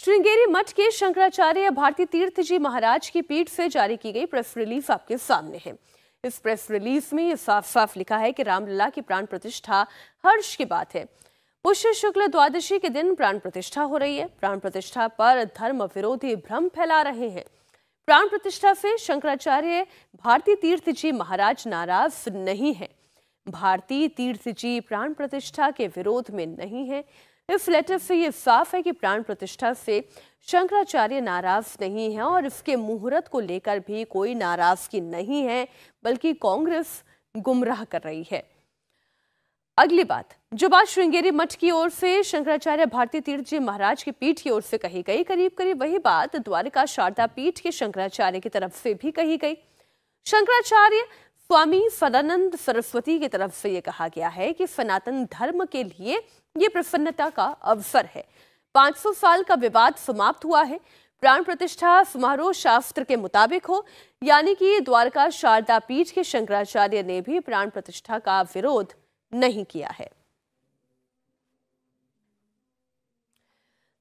श्रृंगेरी मठ के शंकराचार्य भारती तीर्थ जी महाराज की पीठ से जारी की गई प्रेस रिलीज आपके सामने है। इस प्रेस रिलीज में ये साफ साफ लिखा है कि रामलला की प्राण प्रतिष्ठा हर्ष की बात है। पुष्य शुक्ल द्वादशी के दिन प्राण प्रतिष्ठा हो रही है। प्राण प्रतिष्ठा पर धर्म विरोधी भ्रम फैला रहे हैं। प्राण प्रतिष्ठा से शंकराचार्य भारती तीर्थ जी महाराज नाराज नहीं है। भारती तीर्थ जी प्राण प्रतिष्ठा के विरोध में नहीं है। इस लेटर से ये साफ है कि प्राण प्रतिष्ठा से शंकराचार्य नाराज नहीं है और इसके मुहूर्त को लेकर भी कोई नाराजगी नहीं है, बल्कि कांग्रेस गुमराह कर रही है। अगली बात, जो बात श्रृंगेरी मठ की ओर से शंकराचार्य भारती तीर्थ जी महाराज की पीठ की ओर से कही गई, करीब करीब वही बात द्वारका शारदा पीठ के शंकराचार्य की तरफ से भी कही गई। शंकराचार्य स्वामी सदानंद सरस्वती की तरफ से यह कहा गया है कि सनातन धर्म के लिए ये प्रसन्नता का अवसर है। 500 साल का विवाद समाप्त हुआ है। प्राण प्रतिष्ठा समारोह शास्त्र के मुताबिक हो, यानी कि द्वारका शारदा पीठ के शंकराचार्य ने भी प्राण प्रतिष्ठा का विरोध नहीं किया है।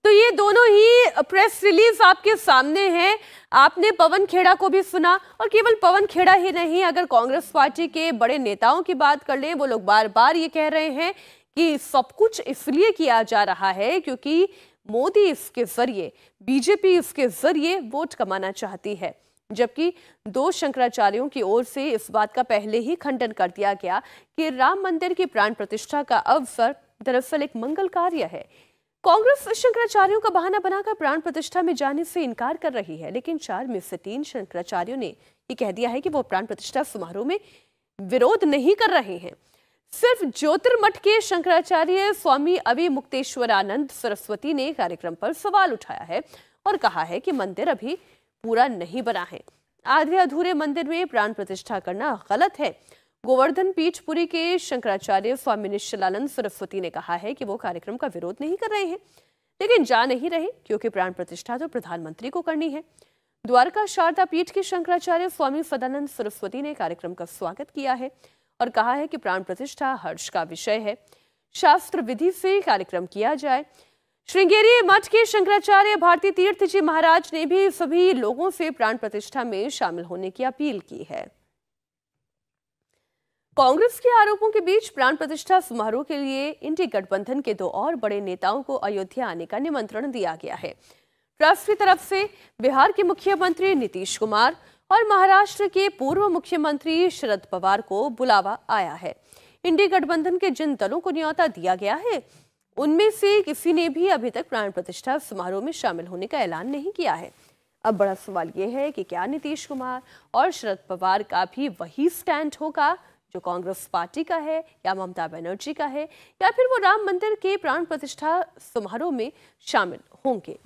तो ये दोनों ही प्रेस रिलीज आपके सामने है। आपने पवन खेड़ा को भी सुना, और केवल पवन खेड़ा ही नहीं, अगर कांग्रेस पार्टी के बड़े नेताओं की बात कर लें, वो लोग बार बार ये कह रहे हैं कि सब कुछ इसलिए किया जा रहा है क्योंकि मोदी इसके जरिए, बीजेपी इसके जरिए वोट कमाना चाहती है। जबकि दो शंकराचार्यों की ओर से इस बात का पहले ही खंडन कर दिया गया कि राम मंदिर की प्राण प्रतिष्ठा का अवसर दरअसल एक मंगल कार्य है। कांग्रेस शंकराचार्यों का बहाना बनाकर प्राण प्रतिष्ठा में जाने से इनकार कर रही है, लेकिन 4 में से 3 शंकराचार्यों ने ये कह दिया है कि वो प्राण प्रतिष्ठा समारोह में विरोध नहीं कर रहे हैं। सिर्फ ज्योतिर्मठ के शंकराचार्य स्वामी अविमुक्तेश्वरानंद सरस्वती ने कार्यक्रम पर सवाल उठाया है और कहा है कि मंदिर अभी पूरा नहीं बना है। आधे अधूरे मंदिर में प्राण प्रतिष्ठा करना गलत है। गोवर्धन पीठपुरी के शंकराचार्य स्वामी निश्चलानंद सरस्वती ने कहा है कि वो कार्यक्रम का विरोध नहीं कर रहे हैं, लेकिन जा नहीं रहे क्योंकि प्राण प्रतिष्ठा तो प्रधानमंत्री को करनी है। द्वारका शारदा पीठ के शंकराचार्य स्वामी सदानंद सरस्वती ने कार्यक्रम का स्वागत किया है और कहा है कि प्राण प्रतिष्ठा हर्ष का विषय है। शास्त्र विधि से कार्यक्रम किया जाए। श्रृंगेरी मठ के शंकराचार्य भारती तीर्थ जी महाराज ने भी सभी लोगों से प्राण प्रतिष्ठा में शामिल होने की अपील की है। कांग्रेस के आरोपों के बीच प्राण प्रतिष्ठा समारोह के लिए इंडी गठबंधन के 2 और बड़े नेताओं को अयोध्या आने का निमंत्रण दिया गया है। ट्रस्ट की तरफ से बिहार के मुख्यमंत्री नीतीश कुमार और महाराष्ट्र के पूर्व मुख्यमंत्री शरद पवार को बुलावा आया है। इंडी गठबंधन के जिन दलों को न्योता दिया गया है, उनमें से किसी ने भी अभी तक प्राण प्रतिष्ठा समारोह में शामिल होने का ऐलान नहीं किया है। अब बड़ा सवाल यह है कि क्या नीतीश कुमार और शरद पवार का भी वही स्टैंड होगा जो कांग्रेस पार्टी का है, या ममता बनर्जी का है, या फिर वो राम मंदिर के प्राण प्रतिष्ठा समारोह में शामिल होंगे।